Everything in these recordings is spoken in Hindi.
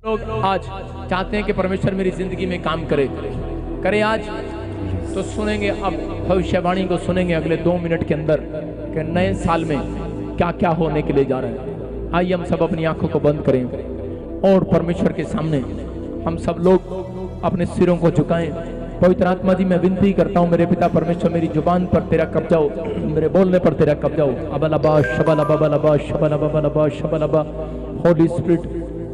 लोग आज चाहते हैं कि परमेश्वर मेरी जिंदगी में काम करे आज तो सुनेंगे। अब भविष्यवाणी को सुनेंगे अगले 2 मिनट के अंदर कि नए साल में क्या क्या होने के लिए जा रहा है। आइए हम सब अपनी आंखों को बंद करें और परमेश्वर के सामने हम सब लोग अपने सिरों को झुकाएं। पवित्र आत्मा जी, मैं विनती करता हूँ मेरे पिता परमेश्वर, मेरी जुबान पर तेरा कब्जा हो, मेरे बोलने पर तेरा कब्जा हो। अबलबा शबलबा बलबा शबलबा बलबा शबलबा। होली स्पिरिट,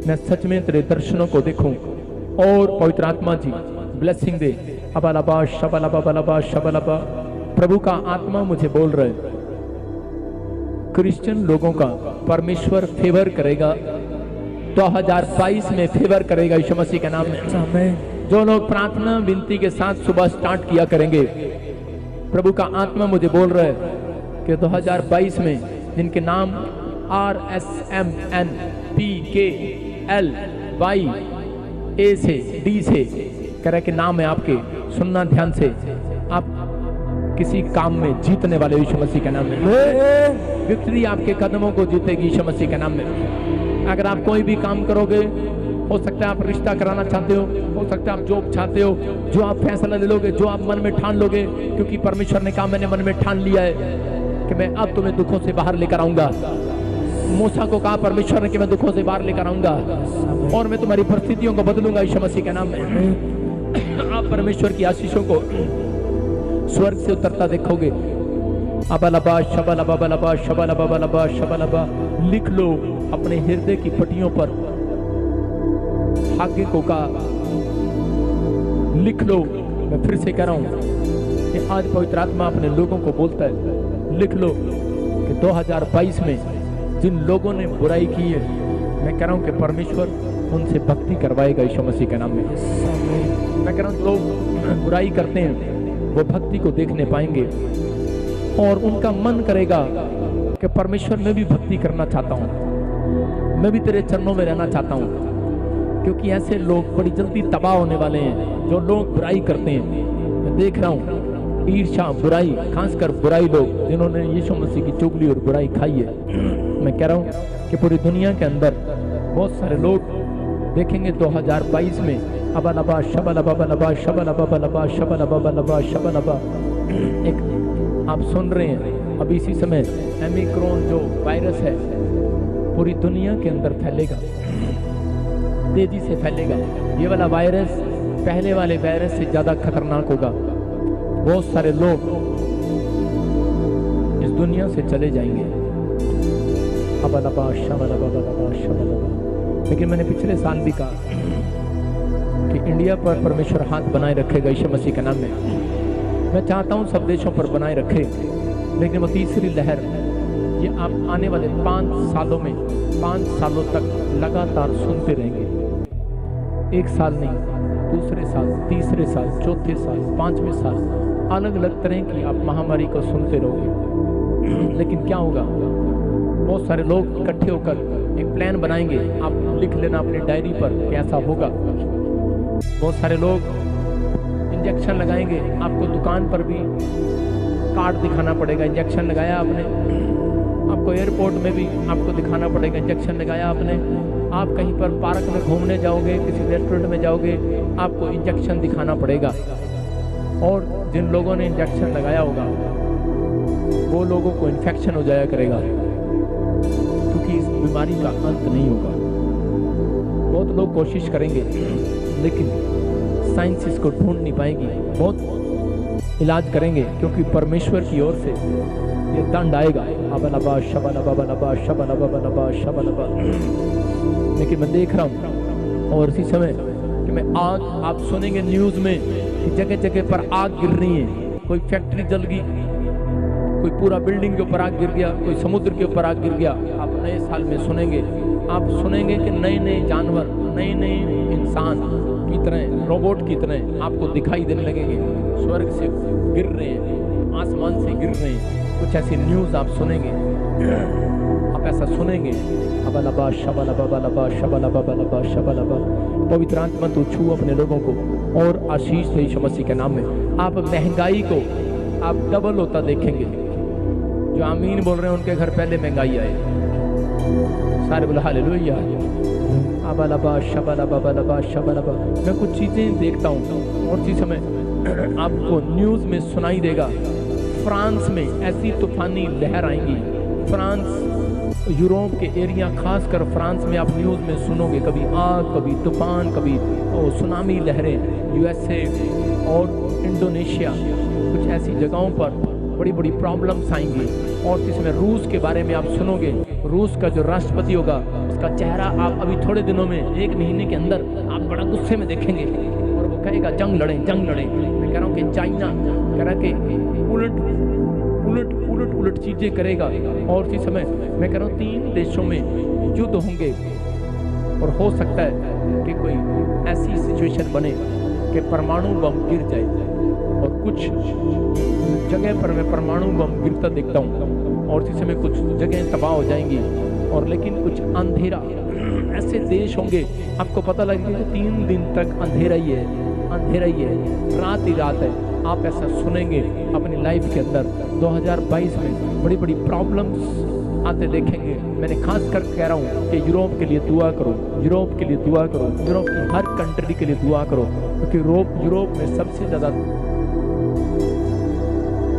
मैं सच में तेरे दर्शनों को देखूं और पवित्र आत्मा जी ब्लेसिंग दे। अबलबा शबलबा बलबा शबलबा। प्रभु का आत्मा मुझे बोल रहा है, क्रिश्चियन लोगों का परमेश्वर फेवर करेगा, 2022 में फेवर करेगा यीशु मसीह के नाम में। जो लोग प्रार्थना विनती के साथ सुबह स्टार्ट किया करेंगे, प्रभु का आत्मा मुझे बोल रहा है कि 2022 में जिनके नाम RSMNPKLY से D से कह के नाम है आपके, सुनना ध्यान से। आप किसी काम में जीतने वाले यीशु मसीह के नाम में। विक्ट्री आपके कदमों को जीतेगी यीशु मसीह के नाम में। अगर आप कोई भी काम करोगे, हो सकता है आप रिश्ता कराना चाहते हो सकता है आप जॉब चाहते हो, जो आप फैसला ले लोगे, जो आप मन में ठान लोगे, क्योंकि परमेश्वर ने कहा मैंने मन में ठान लिया है कि मैं अब तुम्हें दुखों से बाहर लेकर आऊंगा। मूसा को कहा परमेश्वर ने कि मैं दुखों से बाहर लेकर आऊंगा और मैं तुम्हारी परिस्थितियों को बदलूंगा यीशु मसीह के नाम में। आप परमेश्वर की आशीषों को स्वर्ग से उतरता देखोगे। अबलबा शबलबा बलबा शबलबा बलबा शबलबा। लिख लो अपने हृदय की पट्टियों पर भाग्य को का लिख लो। मैं फिर से कह रहा हूं कि आज पवित्र आत्मा अपने लोगों को बोलता है, लिख लो कि 2022 में जिन लोगों ने बुराई की है, मैं कह रहा हूं कि परमेश्वर उनसे भक्ति करवाएगा यीशु मसीह के नाम में। मैं कह रहा हूं लोग बुराई करते हैं, वो भक्ति को देखने पाएंगे और उनका मन करेगा कि परमेश्वर मैं भी भक्ति करना चाहता हूं, मैं भी तेरे चरणों में रहना चाहता हूं। क्योंकि ऐसे लोग बड़ी जल्दी तबाह होने वाले हैं जो लोग बुराई करते हैं। मैं देख रहा हूँ ईर्ष्या, बुराई, खासकर बुराई लोग जिन्होंने यीशु मसीह की चुगली और बुराई खाई है। मैं कह रहा हूँ कि पूरी दुनिया के अंदर बहुत सारे लोग देखेंगे 2022 में अबलबा शबलबा बलबा शबलबा बलबा शबलबा बलबा शबलबा। एक आप सुन रहे हैं अभी इसी समय ओमिक्रॉन जो वायरस है पूरी दुनिया के अंदर फैलेगा, तेजी से फैलेगा। ये वाला वायरस पहले वाले वायरस से ज्यादा खतरनाक होगा। बहुत सारे लोग इस दुनिया से चले जाएंगे। अबलबा शबलबा बलबा शबलबा। लेकिन मैंने पिछले साल भी कहा कि इंडिया पर परमेश्वर हाथ बनाए रखेगा यीशु मसीह के नाम में। मैं चाहता हूं सब देशों पर बनाए रखे, लेकिन वो तीसरी लहर ये आप आने वाले 5 सालों में 5 सालों तक लगातार सुनते रहेंगे। 1 साल नहीं, दूसरे साल, तीसरे साल, चौथे साल, 5वें साल, अलग अलग तरह की आप महामारी को सुनते रहोगे। लेकिन क्या होगा, बहुत सारे लोग इकट्ठे होकर एक प्लान बनाएंगे। आप लिख लेना अपनी डायरी पर कैसा होगा। बहुत सारे लोग इंजेक्शन लगाएंगे। आपको दुकान पर भी कार्ड दिखाना पड़ेगा, इंजेक्शन लगाया आपने। आपको एयरपोर्ट में भी आपको दिखाना पड़ेगा, इंजेक्शन लगाया आपने। आप कहीं पर पार्क में घूमने जाओगे, किसी रेस्टोरेंट में जाओगे, आपको इंजेक्शन दिखाना पड़ेगा। और जिन लोगों ने इंजेक्शन लगाया होगा वो लोगों को इन्फेक्शन हो जाया करेगा, क्योंकि इस बीमारी का अंत नहीं होगा। बहुत लोग कोशिश करेंगे लेकिन साइंस इसको ढूंढ नहीं पाएगी। बहुत इलाज करेंगे क्योंकि परमेश्वर की ओर से ये दंड आएगा। अबलबा शबलबा बलबा शबलबा बलबा शबलबा। लेकिन मैं देख रहा हूँ और इसी समय कि मैं आग, आप सुनेंगे न्यूज में कि जगह जगह पर आग गिर रही है। कोई फैक्ट्री जल गई, कोई पूरा बिल्डिंग के ऊपर आग गिर गया, कोई समुद्र के ऊपर आग गिर गया। आप नए साल में सुनेंगे, आप सुनेंगे कि नए नए जानवर, नए नए इंसान की तरह, रोबोट की तरह आपको दिखाई देने लगेंगे। स्वर्ग से गिर रहे हैं, आसमान से गिर रहे हैं। कुछ ऐसी न्यूज आप सुनेंगे, आप ऐसा सुनेंगे। अबलबा शबलबा बलबा शबलबा बलबा शबलबा। पवित्र आत्मा तू छू अपने लोगों को और आशीष दे यीशु मसीह के नाम में। आप महंगाई को आप डबल होता देखेंगे। जो आमीन बोल रहे हैं उनके घर पहले महंगाई आए। सारे बोले हालेलुया। अबलबा शबलबा बलबा शबलबा। मैं कुछ चीज़ें देखता हूँ और जिस समय आपको न्यूज़ में सुनाई देगा, फ्रांस में ऐसी तूफानी लहर आएंगी। फ्रांस, यूरोप के एरिया, खासकर फ्रांस में आप न्यूज़ में सुनोगे कभी आग, कभी तूफान, कभी सुनामी लहरें। यूएसए और इंडोनेशिया, कुछ ऐसी जगहों पर बड़ी बड़ी प्रॉब्लम्स आएंगी। और इसमें रूस के बारे में आप सुनोगे, रूस का जो राष्ट्रपति होगा उसका चेहरा आप अभी थोड़े दिनों में, 1 महीने के अंदर आप बड़ा गुस्से में देखेंगे और वो कहेगा जंग लड़े, जंग लड़े। मैं कह रहा हूँ कि चाइना कह रहा कि उलट उलट उलट उलट चीज़ें करेगा। और इसी समय मैं कह रहा हूँ 3 देशों में युद्ध होंगे और हो सकता है कि कोई ऐसी सिचुएशन बने कि परमाणु बम गिर जाए। और कुछ जगह पर मैं परमाणु बम गिरता देखता हूँ और इसी समय कुछ जगह तबाह हो जाएंगी। और लेकिन कुछ अंधेरा, ऐसे देश होंगे आपको पता लगेगा 3 दिन तक अंधेरा ही है, अंधेरा ही है, रात ही रात है। आप ऐसा सुनेंगे अपनी लाइफ के अंदर। 2022 में बड़ी बड़ी प्रॉब्लम्स आते देखेंगे। मैंने खास कर कह रहा हूँ कि यूरोप के लिए दुआ करो, यूरोप के लिए दुआ करो, यूरोप की हर कंट्री के लिए दुआ करो, क्योंकि यूरोप में सबसे ज़्यादा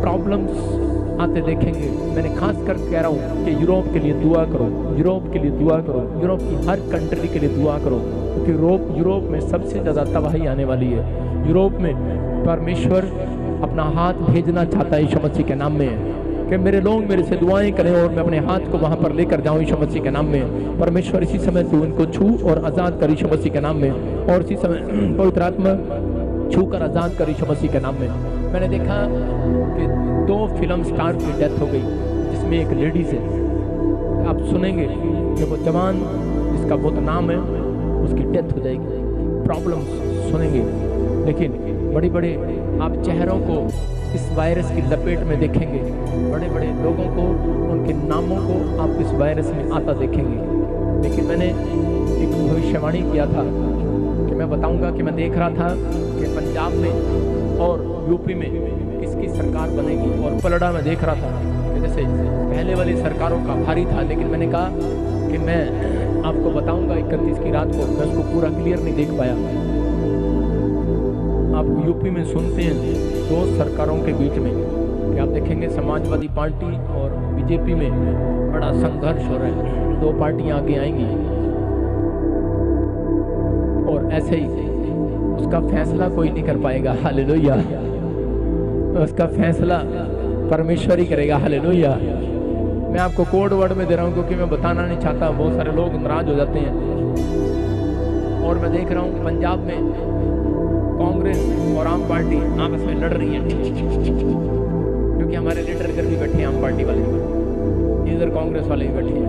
प्रॉब्लम्स आते देखेंगे। मैंने खास कर कह रहा हूँ कि यूरोप के लिए दुआ करो, यूरोप के लिए दुआ करो, यूरोप की हर कंट्री के लिए दुआ करो, क्योंकि यूरोप में सबसे ज़्यादा तबाही आने वाली है। यूरोप में परमेश्वर अपना हाथ भेजना चाहता है यीशु मसीह के नाम में, कि मेरे लोग मेरे से दुआएं करें और मैं अपने हाथ को वहाँ पर लेकर जाऊँ यीशु मसीह के नाम में। परमेश्वर इसी समय तू इनको छू और आज़ाद कर यीशु मसीह के नाम में। और इसी समय पवित्र आत्मा छू कर आज़ाद कर यीशु मसीह के नाम में। मैंने देखा कि 2 फिल्म स्टार की डेथ हो गई, जिसमें एक लेडीज़ है। आप सुनेंगे कि वो जवान जिसका बहुत नाम है उसकी डेथ हो जाएगी, प्रॉब्लम्स सुनेंगे। लेकिन बड़े बड़े आप चेहरों को इस वायरस की लपेट में देखेंगे, बड़े बड़े लोगों को, उनके नामों को आप इस वायरस में आता देखेंगे। लेकिन मैंने एक भविष्यवाणी किया था कि मैं बताऊंगा कि मैं देख रहा था कि पंजाब में और यूपी में किसकी सरकार बनेगी। और पलड़ा में देख रहा था कि जैसे पहले वाली सरकारों का भारी था, लेकिन मैंने कहा कि मैं आपको बताऊंगा 31 की रात को। मैं उसको पूरा क्लियर नहीं देख पाया। आप यूपी में सुनते हैं 2 सरकारों के बीच में कि आप देखेंगे समाजवादी पार्टी और बीजेपी में बड़ा संघर्ष हो रहा है, 2 पार्टियां आगे आएंगी। और ऐसे ही उसका फैसला कोई नहीं कर पाएगा, हालेलुया। उसका फैसला परमेश्वर ही करेगा, हालेलुया। मैं आपको कोड वर्ड में दे रहा हूँ क्योंकि मैं बताना नहीं चाहता, बहुत सारे लोग नाराज हो जाते हैं। और मैं देख रहा हूँ पंजाब में कांग्रेस और आम पार्टी आपस में लड़ रही है, क्योंकि हमारे लीडर इधर भी बैठे हैं, आम पार्टी वाले इधर, कांग्रेस वाले भी बैठे हैं,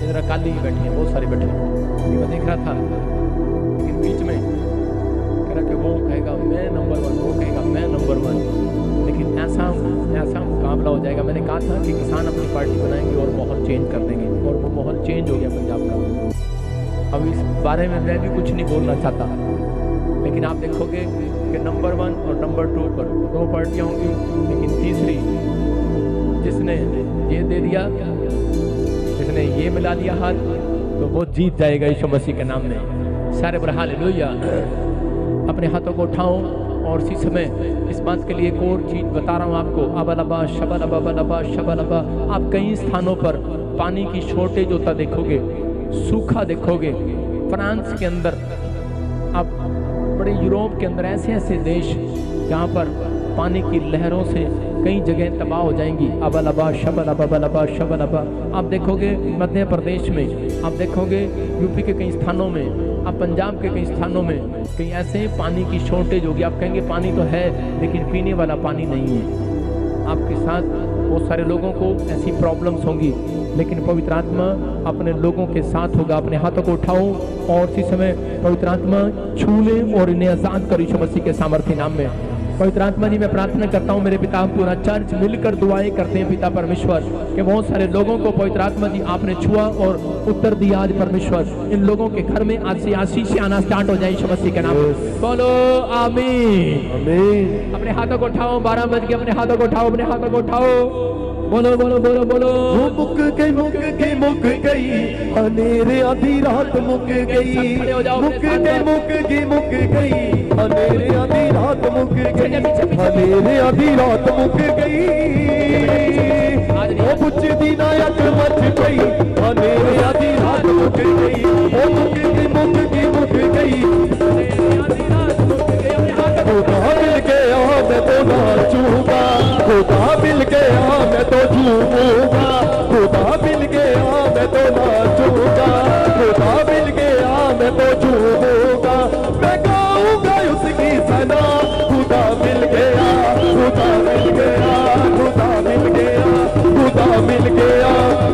इधर अकाली भी बैठे हैं, बहुत सारे बैठे हैं। मैं देख रहा था, लेकिन बीच में कह रहा कि वो कहेगा मैं नंबर 1, वो कहेगा मैं नंबर 1। लेकिन ऐसा मुकाबला हो जाएगा। मैंने कहा था कि किसान अपनी पार्टी बनाएंगे और माहौल चेंज कर देंगे, और वो माहौल चेंज हो गया पंजाब का। अब इस बारे में मैं भी कुछ नहीं बोलना चाहता, लेकिन आप देखोगे कि नंबर 1 और नंबर 2 पर 2 पार्टियां होंगी, लेकिन तीसरी जिसने ये दे दिया, जिसने ये मिला दिया हाथ, तो वो जीत जाएगा यीशु मसीह के नाम में। सारे पर हालेलुया। अपने हाथों को उठाओ और इसी समय इस बात के लिए एक और चीज बता रहा हूँ आपको। अबलबा शबलबा बलबा शबलबा। आप कई स्थानों पर पानी की शॉर्टेज होता देखोगे, सूखा देखोगे। फ्रांस के अंदर, आप बड़े यूरोप के अंदर ऐसे ऐसे देश जहाँ पर पानी की लहरों से कई जगह तबाह हो जाएंगी। अबलबा शबलबा बलबा शबलबा। आप देखोगे मध्य प्रदेश में, आप देखोगे यूपी के कई स्थानों में, आप पंजाब के कई स्थानों में कहीं ऐसे पानी की शॉर्टेज होगी। आप कहेंगे पानी तो है लेकिन पीने वाला पानी नहीं है। आपके साथ बहुत सारे लोगों को ऐसी प्रॉब्लम्स होंगी, लेकिन पवित्र आत्मा अपने लोगों के साथ होगा। अपने हाथों को उठाओ और इसी समय पवित्र आत्मा छू ले और इन्हें आजाद करो यीशु मसीह के सामर्थ्य नाम में। पवित्र आत्मा जी, मैं प्रार्थना करता हूँ मेरे पिता, पूरा चर्च मिलकर दुआएं करते हैं पिता परमेश्वर कि बहुत सारे लोगों को पवित्र आत्मा जी आपने छुआ और उत्तर दिया। आज परमेश्वर इन लोगों के घर में आज से आशीष आना स्टार्ट हो जाए यीशु मसीह के नाम में। बोलो आमीन। अपने हाथों को उठाओ, 12 बज के अपने हाथों को उठाओ, अपने हाथों को उठाओ। बोलो बोलो बोलो बोलो। वो मुक गई अनेरे आधी रात मुक गई, मुक गई अनेरे आधी रात मुक गई, अनेरे आधी रात मुक गई। वो कुछ दिन अच मच गई, अनेरे आधी रात मुक गई। वो मुक गई खुदा मिल गया मैं तो नाचूंगा, खुदा मिल गया मैं तो झूमूंगा, खुदा मिल गया मैं तो नाचूंगा, खुदा मिल गया मैं तो झूमूंगा। मैं गाऊंगा उसकी सना, खुदा मिल गया, खुदा मिल गया, खुदा मिल गया, खुदा मिल गया,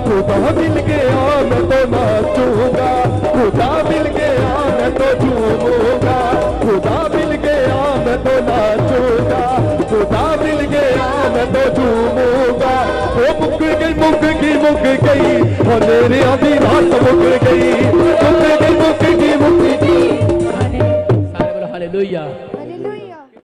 खुदा मिल गया मैं तो नाचूंगा, खुदा मिल गया मैं तो झूमूंगा, खुदा मिल गया मैं तो नाचूंगा, खुदा मिल गया मैं तो झूमूंगा। वो मुक गई और मेरे आधी रात मुक गई, मुक गई। सारे बोलो हालेलुया।